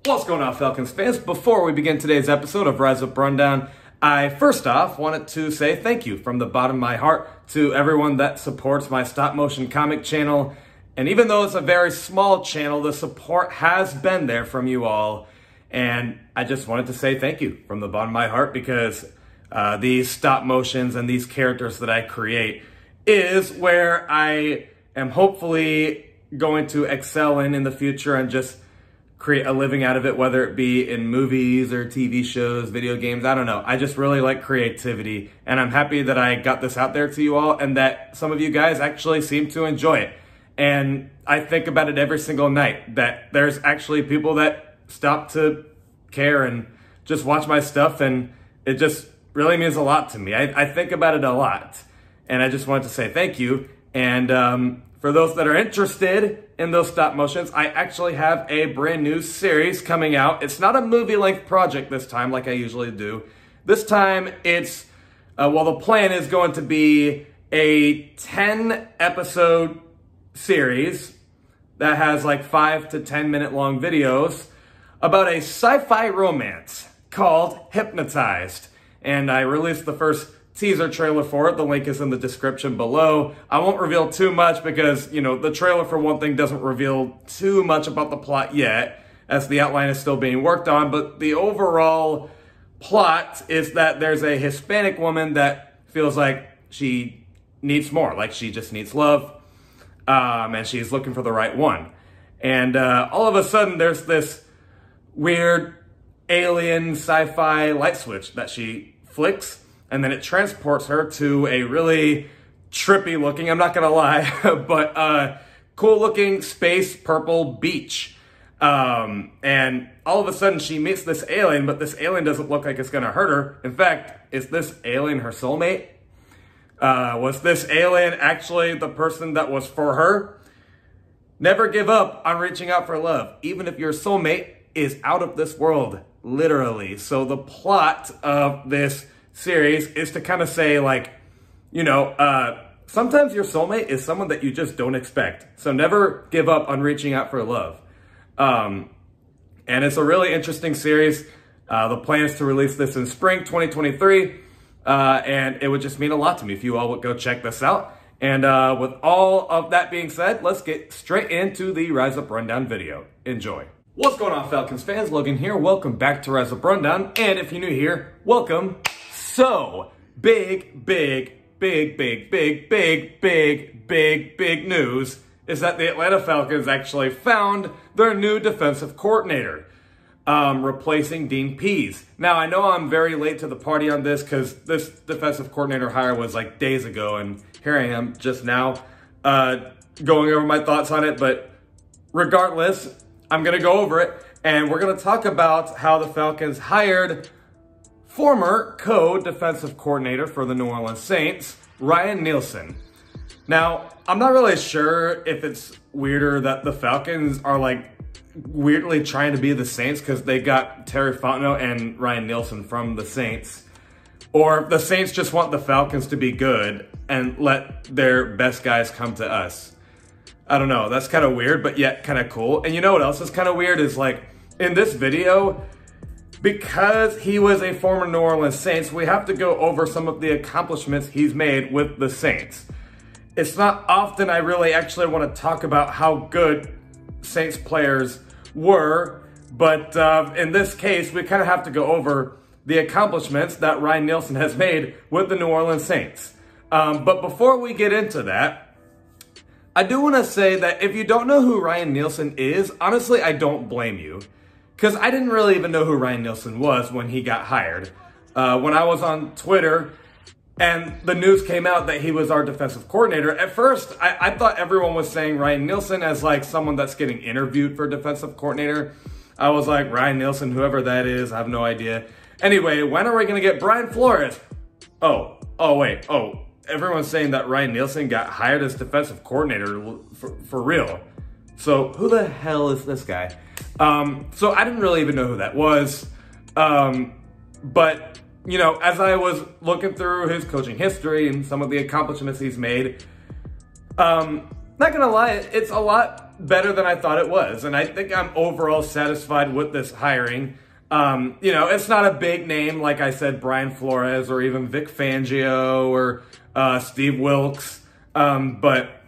What's going on, Falcons fans? Before we begin today's episode of Rise Up Rundown, I first off wanted to say thank you from the bottom of my heart to everyone that supports my stop motion comic channel. And even though it's a very small channel, the support has been there from you all. And I just wanted to say thank you from the bottom of my heart, because these stop motions and these characters that I create is where I am hopefully going to excel in the future and just create a living out of it, whether it be in movies or TV shows, video games, I don't know. I just really like creativity, and I'm happy that I got this out there to you all and that some of you guys actually seem to enjoy it. And I think about it every single night, that there's actually people that stop to care and just watch my stuff, and it just really means a lot to me. I think about it a lot, and I just wanted to say thank you. And for those that are interested in those stop motions, I actually have a brand new series coming out. It's not a movie-length project this time like I usually do. This time it's, the plan is going to be a 10-episode series that has like 5 to 10 minute long videos about a sci-fi romance called Hypnotized. And I released the first teaser trailer for it. The link is in the description below. I won't reveal too much because, you know, the trailer for one thing doesn't reveal too much about the plot yet, as the outline is still being worked on. But the overall plot is that there's a Hispanic woman that feels like she needs more, like she just needs love, and she's looking for the right one. And all of a sudden there's this weird alien sci-fi light switch that she flicks, and then it transports her to a really trippy looking, I'm not gonna lie, but cool looking space purple beach. And all of a sudden she meets this alien, but this alien doesn't look like it's gonna hurt her. In fact, is this alien her soulmate? Was this alien actually the person that was for her? Never give up on reaching out for love, even if your soulmate is out of this world, literally. So the plot of this series is to kind of say, like, you know, sometimes your soulmate is someone that you just don't expect. So never give up on reaching out for love. And it's a really interesting series. The plan is to release this in spring 2023. And it would just mean a lot to me if you all would go check this out. And with all of that being said, let's get straight into the Rise Up Rundown video. Enjoy. What's going on, Falcons fans? Logan here. Welcome back to Rise Up Rundown. And if you're new here, welcome. So, big news is that the Atlanta Falcons actually found their new defensive coordinator, replacing Dean Pease. Now, I know I'm very late to the party on this because this defensive coordinator hire was like days ago, and here I am just now going over my thoughts on it. But regardless, I'm going to go over it, and we're going to talk about how the Falcons hired former co-defensive coordinator for the New Orleans Saints, Ryan Neilson. Now, I'm not really sure if it's weirder that the Falcons are like weirdly trying to be the Saints because they got Terry Fontenot and Ryan Neilson from the Saints, or if the Saints just want the Falcons to be good and let their best guys come to us. I don't know, that's kind of weird, but yet kind of cool. And you know what else is kind of weird is, like, in this video, because he was a former New Orleans Saints, we have to go over some of the accomplishments he's made with the Saints. It's not often I really actually want to talk about how good Saints players were, but in this case, we kind of have to go over the accomplishments that Ryan Neilson has made with the New Orleans Saints. But before we get into that, I do want to say that if you don't know who Ryan Neilson is, honestly, I don't blame you. Because I didn't really even know who Ryan Neilson was when he got hired. When I was on Twitter and the news came out that he was our defensive coordinator, at first I thought everyone was saying Ryan Neilson as like someone that's getting interviewed for defensive coordinator. I was like, Ryan Neilson, whoever that is, I have no idea. Anyway, when are we going to get Brian Flores? Oh, everyone's saying that Ryan Neilson got hired as defensive coordinator for real. So who the hell is this guy? So I didn't really even know who that was. But, you know, as I was looking through his coaching history and some of the accomplishments he's made, not gonna lie, it's a lot better than I thought it was. And I think I'm overall satisfied with this hiring. You know, it's not a big name, like I said, Brian Flores or even Vic Fangio or Steve Wilkes. But,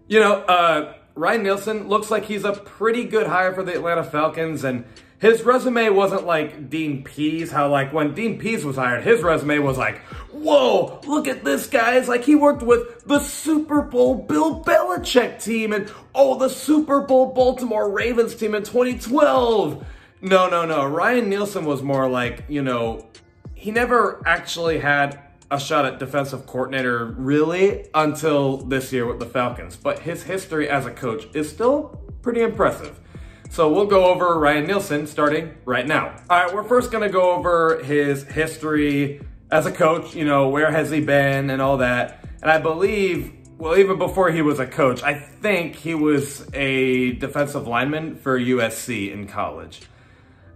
you know, Ryan Neilson looks like he's a pretty good hire for the Atlanta Falcons. And his resume wasn't like Dean Pease, how like when Dean Pease was hired, his resume was like, whoa, look at this guy. It's like he worked with the Super Bowl Bill Belichick team and, oh, the Super Bowl Baltimore Ravens team in 2012. No. Ryan Neilson was more like, you know, he never actually had a shot at defensive coordinator really until this year with the Falcons. But his history as a coach is still pretty impressive. So we'll go over Ryan Neilson starting right now. All right, we're first going to go over his history as a coach, you know, where has he been and all that. And I believe, well, even before he was a coach, I think he was a defensive lineman for USC in college.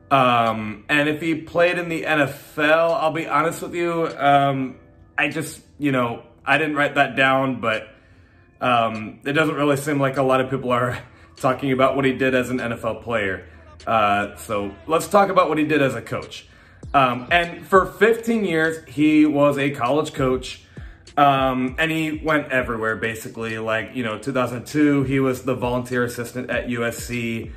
And if he played in the NFL, I'll be honest with you, I just, you know, I didn't write that down, but it doesn't really seem like a lot of people are talking about what he did as an NFL player. So let's talk about what he did as a coach. And for 15 years, he was a college coach. And he went everywhere, basically. Like, you know, 2002, he was the volunteer assistant at USC.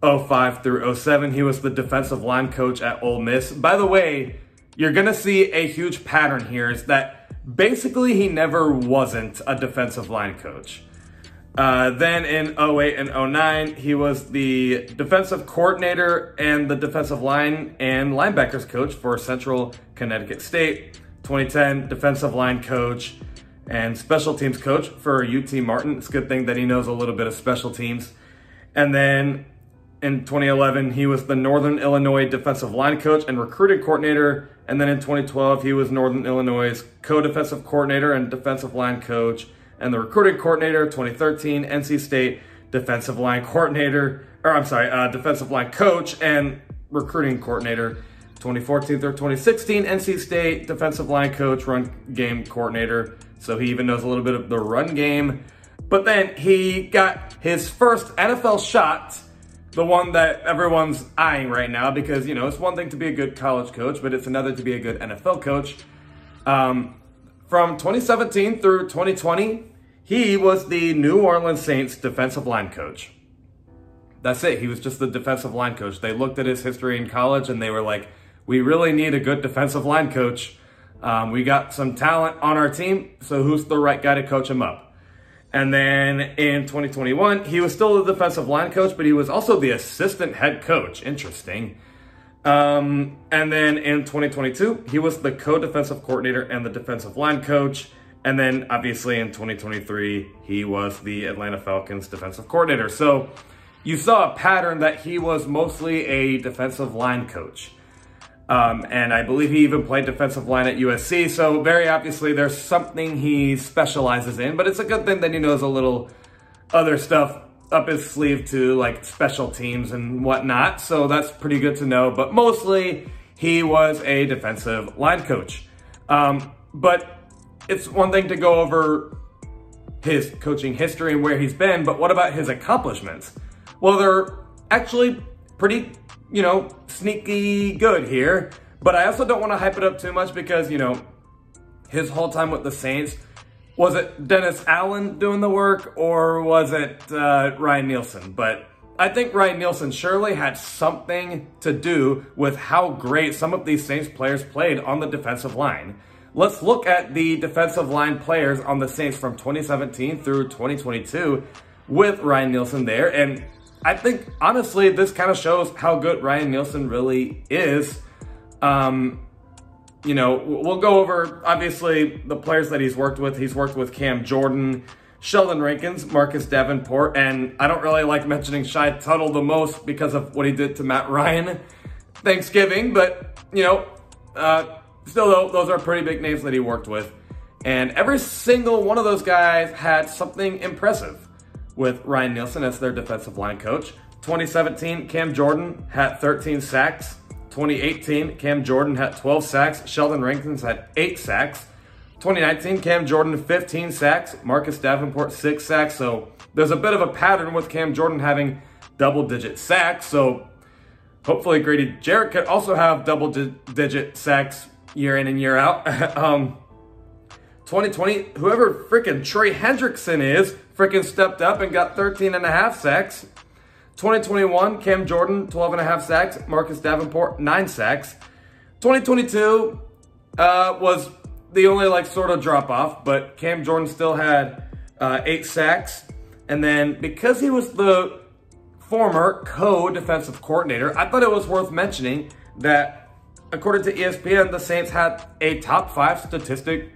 05 through 07, he was the defensive line coach at Ole Miss. By the way, you're going to see a huge pattern here is that basically he never wasn't a defensive line coach. Then in 08 and 09, he was the defensive coordinator and the defensive line and linebackers coach for Central Connecticut State. 2010, defensive line coach and special teams coach for UT Martin. It's a good thing that he knows a little bit of special teams. And then in 2011, he was the Northern Illinois defensive line coach and recruiting coordinator. And then in 2012, he was Northern Illinois' co-defensive coordinator and defensive line coach and the recruiting coordinator. 2013, NC State defensive line coordinator, defensive line coach and recruiting coordinator. 2014 through 2016, NC State defensive line coach, run game coordinator. So he even knows a little bit of the run game. But then he got his first NFL shot, the one that everyone's eyeing right now, because, you know, it's one thing to be a good college coach, but it's another to be a good NFL coach. From 2017 through 2020, he was the New Orleans Saints defensive line coach. That's it. He was just the defensive line coach. They looked at his history in college and they were like, we really need a good defensive line coach. We got some talent on our team, so who's the right guy to coach him up? And then in 2021, he was still the defensive line coach, but he was also the assistant head coach. Interesting. And then in 2022, he was the co-defensive coordinator and the defensive line coach. And then obviously in 2023, he was the Atlanta Falcons defensive coordinator. So you saw a pattern that he was mostly a defensive line coach. And I believe he even played defensive line at USC. So very obviously there's something he specializes in, but it's a good thing that he knows a little other stuff up his sleeve too, like special teams and whatnot. So that's pretty good to know. But mostly he was a defensive line coach. But it's one thing to go over his coaching history and where he's been, but what about his accomplishments? Well, they're actually pretty, you know, sneaky good here, but I also don't want to hype it up too much because, you know, his whole time with the Saints, was it Dennis Allen doing the work or was it Ryan Neilson? But I think Ryan Neilson surely had something to do with how great some of these Saints players played on the defensive line. Let's look at the defensive line players on the Saints from 2017 through 2022 with Ryan Neilson there. And I think, honestly, this kind of shows how good Ryan Neilson really is. You know, we'll go over, obviously, the players that he's worked with. He's worked with Cam Jordan, Sheldon Rankins, Marcus Davenport, and I don't really like mentioning Shy Tuttle the most because of what he did to Matt Ryan Thanksgiving. But, you know, still, though, those are pretty big names that he worked with. And every single one of those guys had something impressive with Ryan Neilson as their defensive line coach. 2017, Cam Jordan had 13 sacks. 2018, Cam Jordan had 12 sacks. Sheldon Rankins had 8 sacks. 2019, Cam Jordan 15 sacks, Marcus Davenport 6 sacks. So there's a bit of a pattern with Cam Jordan having double-digit sacks. So hopefully Grady Jarrett could also have double-digit sacks year in and year out. 2020, whoever freaking Trey Hendrickson is, freaking stepped up and got 13.5 sacks. 2021, Cam Jordan, 12.5 sacks. Marcus Davenport, 9 sacks. 2022 was the only like sort of drop off, but Cam Jordan still had 8 sacks. And then because he was the former co-defensive coordinator, I thought it was worth mentioning that according to ESPN, the Saints had a top 5 statistic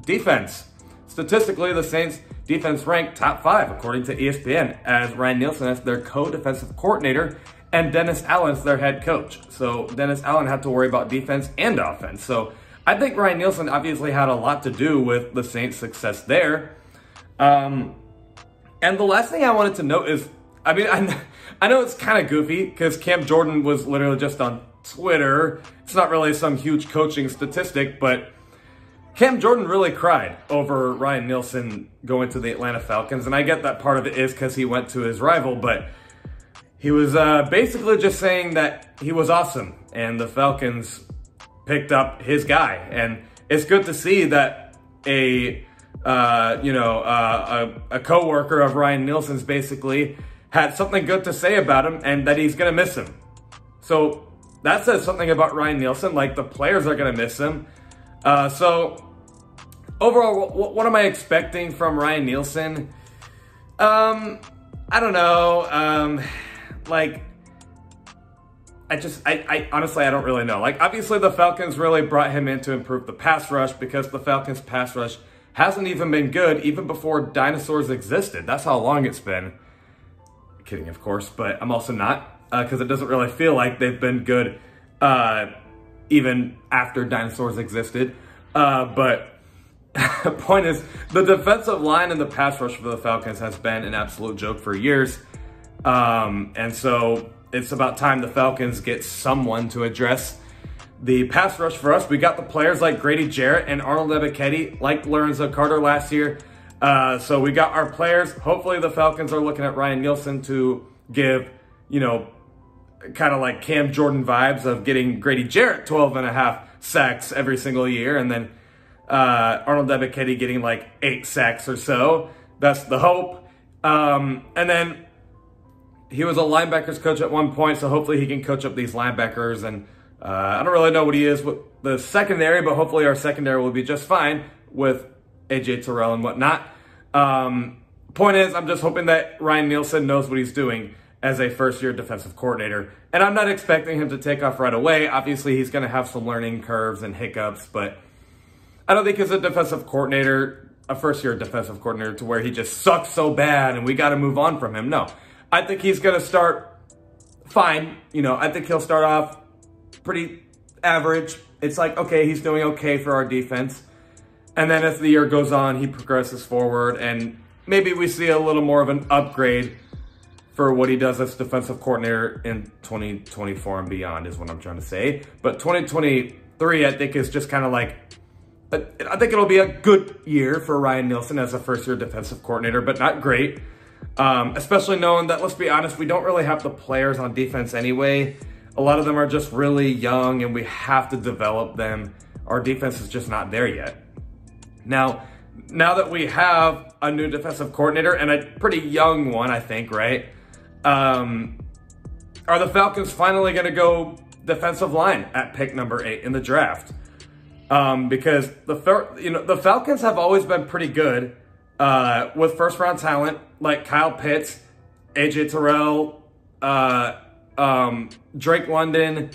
defense. Statistically, the Saints defense ranked top 5 according to ESPN, as Ryan Neilson is their co-defensive coordinator and Dennis Allen's their head coach. So Dennis Allen had to worry about defense and offense. So I think Ryan Neilson obviously had a lot to do with the Saints' success there. And the last thing I wanted to note is, I mean, I know it's kind of goofy because Cam Jordan was literally just on Twitter. It's not really some huge coaching statistic, but Cam Jordan really cried over Ryan Neilson going to the Atlanta Falcons. And I get that part of it is because he went to his rival, but he was basically just saying that he was awesome and the Falcons picked up his guy. And it's good to see that a coworker of Ryan Neilson's basically had something good to say about him and that he's going to miss him. So that says something about Ryan Neilson, like the players are going to miss him. So overall, what am I expecting from Ryan Neilson? I don't know. I honestly, I don't really know. Like, obviously the Falcons really brought him in to improve the pass rush because the Falcons pass rush hasn't even been good even before dinosaurs existed. That's how long it's been. Kidding, of course, but I'm also not, because it doesn't really feel like they've been good even after dinosaurs existed. But point is, the defensive line and the pass rush for the Falcons has been an absolute joke for years. And so it's about time the Falcons get someone to address the pass rush for us. We got the players like Grady Jarrett and Arnold Ebiketie, like Lorenzo Carter last year. So we got our players. Hopefully the Falcons are looking at Ryan Neilson to give, kind of like Cam Jordan vibes of getting Grady Jarrett 12.5 sacks every single year. And then Arnold Ebiketie getting like 8 sacks or so. That's the hope. And then he was a linebackers coach at one point, so hopefully he can coach up these linebackers. And I don't really know what he is with the secondary, but hopefully our secondary will be just fine with AJ Terrell and whatnot. Point is, I'm just hoping that Ryan Neilson knows what he's doing as a first-year defensive coordinator. And I'm not expecting him to take off right away. Obviously, he's going to have some learning curves and hiccups, but I don't think he's a defensive coordinator, a first-year defensive coordinator, to where he just sucks so bad and we got to move on from him. No, I think he's going to start fine. I think he'll start off pretty average. It's like, okay, he's doing okay for our defense. And then as the year goes on, he progresses forward and maybe we see a little more of an upgrade for what he does as defensive coordinator in 2024 and beyond is what I'm trying to say. But 2023, I think, is just kind of like, I think it'll be a good year for Ryan Neilson as a first-year defensive coordinator, but not great. Especially knowing that, let's be honest, we don't really have the players on defense anyway. A lot of them are just really young and we have to develop them. Our defense is just not there yet. Now that we have a new defensive coordinator and a pretty young one, I think, right? Are the Falcons finally going to go defensive line at pick number 8 in the draft? Because the Falcons have always been pretty good with first-round talent like Kyle Pitts, AJ Terrell, Drake London,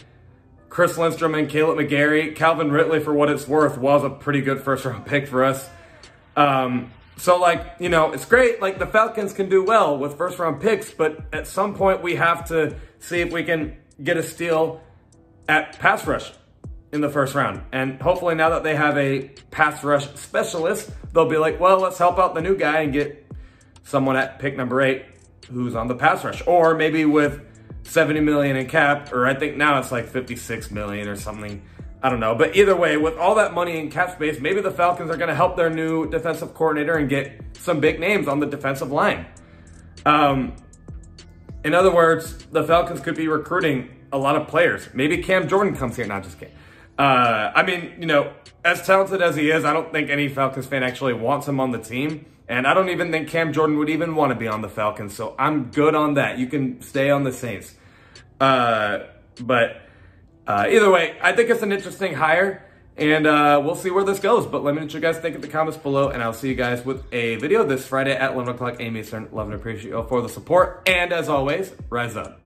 Chris Lindstrom, and Caleb McGarry. Calvin Ridley, for what it's worth, was a pretty good first-round pick for us. So, it's great. Like, the Falcons can do well with first-round picks, but at some point we have to see if we can get a steal at pass rush in the first round. And hopefully now that they have a pass rush specialist, they'll be like, well, let's help out the new guy and get someone at pick number 8 who's on the pass rush. Or maybe with $70 million in cap, or I think now it's like $56 million or something. I don't know. But either way, with all that money in cap space, maybe the Falcons are going to help their new defensive coordinator and get some big names on the defensive line. In other words, the Falcons could be recruiting a lot of players. Maybe Cam Jordan comes here. Not just kidding. I mean, you know, as talented as he is, I don't think any Falcons fan actually wants him on the team. And I don't even think Cam Jordan would even want to be on the Falcons. So I'm good on that. You can stay on the Saints. Either way, I think it's an interesting hire. And we'll see where this goes. But let me know what you guys think in the comments below. And I'll see you guys with a video this Friday at 11 o'clock a.m. Eastern. Love and appreciate you all for the support. And as always, rise up.